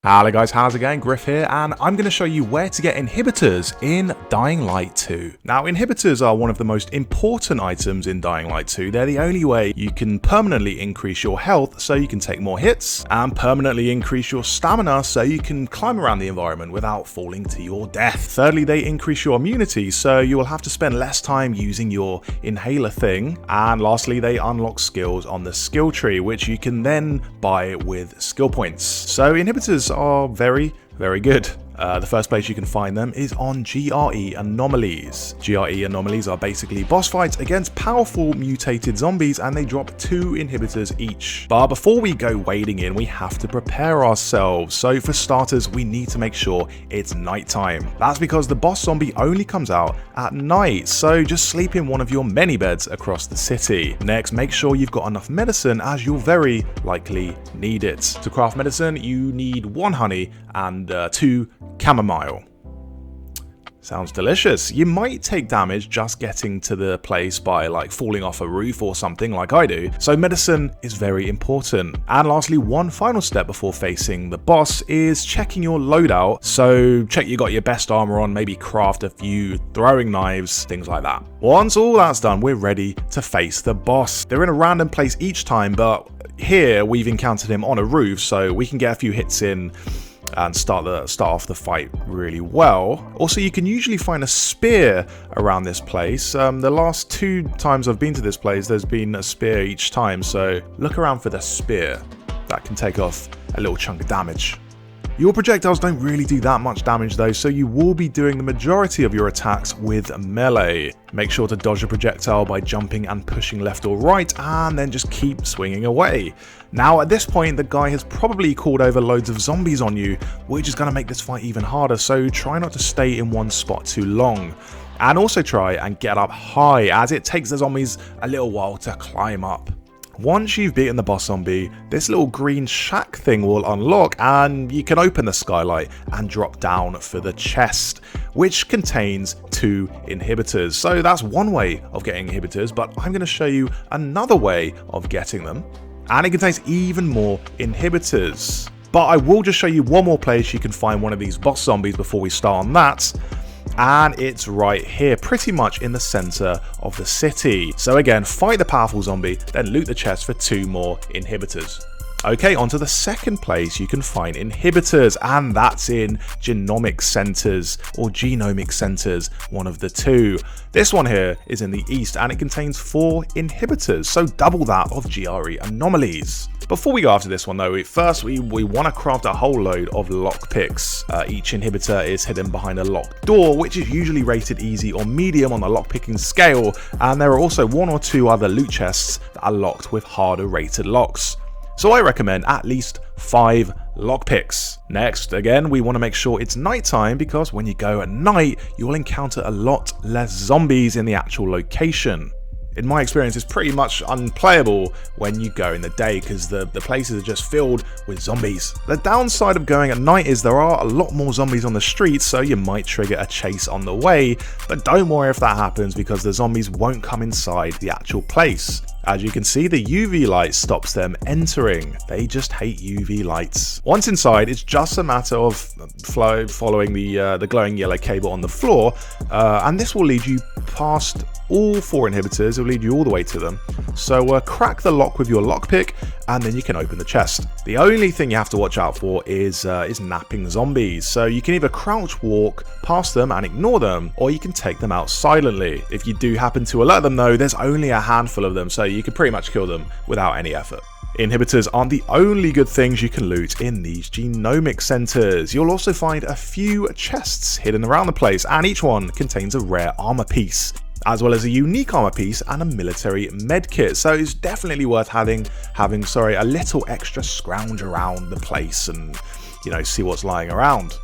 Hello guys, how's it going? Griff here, and I'm going to show you where to get inhibitors in Dying Light 2. Now, inhibitors are one of the most important items in Dying Light 2. They're the only way you can permanently increase your health so you can take more hits, and permanently increase your stamina so you can climb around the environment without falling to your death. Thirdly, they increase your immunity, so you will have to spend less time using your inhaler thing. And lastly, they unlock skills on the skill tree, which you can then buy with skill points. So inhibitors are very good. The first place you can find them is on GRE anomalies. GRE anomalies are basically boss fights against powerful mutated zombies, and they drop 2 inhibitors each. But before we go wading in, we have to prepare ourselves. So for starters, we need to make sure it's nighttime. That's because the boss zombie only comes out at night, so just sleep in one of your many beds across the city. Next, make sure you've got enough medicine, as you'll very likely need it. To craft medicine, you need 1 honey and 2 chamomile. Sounds delicious. You might take damage just getting to the place by like falling off a roof or something like I do, so medicine is very important. And lastly, one final step before facing the boss is checking your loadout. So check you got your best armor on, maybe craft a few throwing knives, things like that. Once all that's done, we're ready to face the boss. They're in a random place each time, but here we've encountered him on a roof, so we can get a few hits in and start off the fight really well. Also, you can usually find a spear around this place. The last 2 times I've been to this place, there's been a spear each time, so look around for the spear. That can take off a little chunk of damage. Your projectiles don't really do that much damage though, so you will be doing the majority of your attacks with melee. Make sure to dodge a projectile by jumping and pushing left or right, and then just keep swinging away. Now at this point, the guy has probably called over loads of zombies on you, which is going to make this fight even harder, so try not to stay in one spot too long. And also try and get up high, as it takes the zombies a little while to climb up. Once you've beaten the boss zombie, this little green shack thing will unlock, and you can open the skylight and drop down for the chest, which contains 2 inhibitors. So that's one way of getting inhibitors, but I'm going to show you another way of getting them, and it contains even more inhibitors. But I will just show you one more place you can find one of these boss zombies before we start on that. And it's right here, pretty much in the center of the city. So again, fight the powerful zombie, then loot the chest for 2 more inhibitors. Okay, on to the second place you can find inhibitors, and that's in genomic centers or genomic centers, one of the 2. This one here is in the east, and it contains 4 inhibitors, so double that of GRE anomalies. Before we go after this one though, first we want to craft a whole load of lockpicks. Each inhibitor is hidden behind a locked door, which is usually rated easy or medium on the lockpicking scale, and there are also 1 or 2 other loot chests that are locked with harder rated locks. So I recommend at least 5 lockpicks. Next, again, we want to make sure it's nighttime, because when you go at night, you'll encounter a lot less zombies in the actual location. In my experience, it's pretty much unplayable when you go in the day, because the places are just filled with zombies. The downside of going at night is there are a lot more zombies on the streets, so you might trigger a chase on the way, but don't worry if that happens, because the zombies won't come inside the actual place. As you can see, the UV light stops them entering. They just hate UV lights. Once inside, it's just a matter of following the glowing yellow cable on the floor, and this will lead you past all 4 inhibitors. It will lead you all the way to them. So crack the lock with your lockpick, and then you can open the chest. The only thing you have to watch out for is napping zombies. So you can either crouch walk past them and ignore them, or you can take them out silently. If you do happen to alert them though, there's only a handful of them, so you can pretty much kill them without any effort. Inhibitors aren't the only good things you can loot in these genomic centers. You'll also find a few chests hidden around the place, and each one contains a rare armor piece, as well as a unique armor piece and a military medkit. So it's definitely worth having a little extra scrounge around the place and, see what's lying around.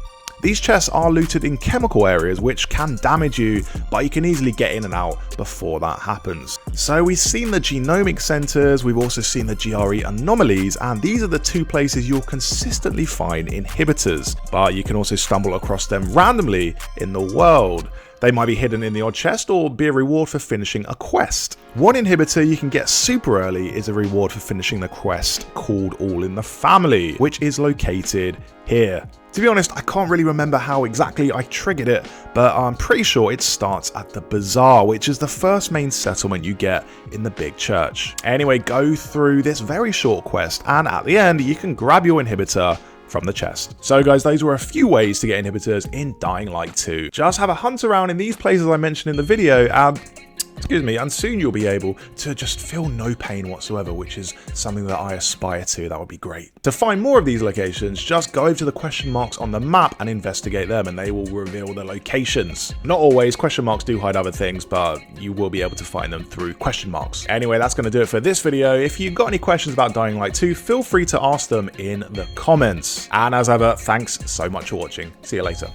These chests are looted in chemical areas, which can damage you, but you can easily get in and out before that happens. So we've seen the genomic centers, we've also seen the GRE anomalies, and these are the 2 places you'll consistently find inhibitors, but you can also stumble across them randomly in the world. They might be hidden in the odd chest or be a reward for finishing a quest. One inhibitor you can get super early is a reward for finishing the quest called All in the Family, which is located here. To be honest, I can't really remember how exactly I triggered it, but I'm pretty sure it starts at the Bazaar, which is the first main settlement you get in the big church. Anyway, go through this very short quest, and at the end, you can grab your inhibitor from the chest. So guys, those were a few ways to get inhibitors in Dying Light 2. Just have a hunt around in these places I mentioned in the video, and soon you'll be able to just feel no pain whatsoever, which is something that I aspire to. That would be great. To find more of these locations, just go over to the question marks on the map and investigate them, and they will reveal the locations. Not always, question marks do hide other things, but you will be able to find them through question marks. Anyway, that's going to do it for this video. If you've got any questions about Dying Light 2, feel free to ask them in the comments. And as ever, thanks so much for watching. See you later.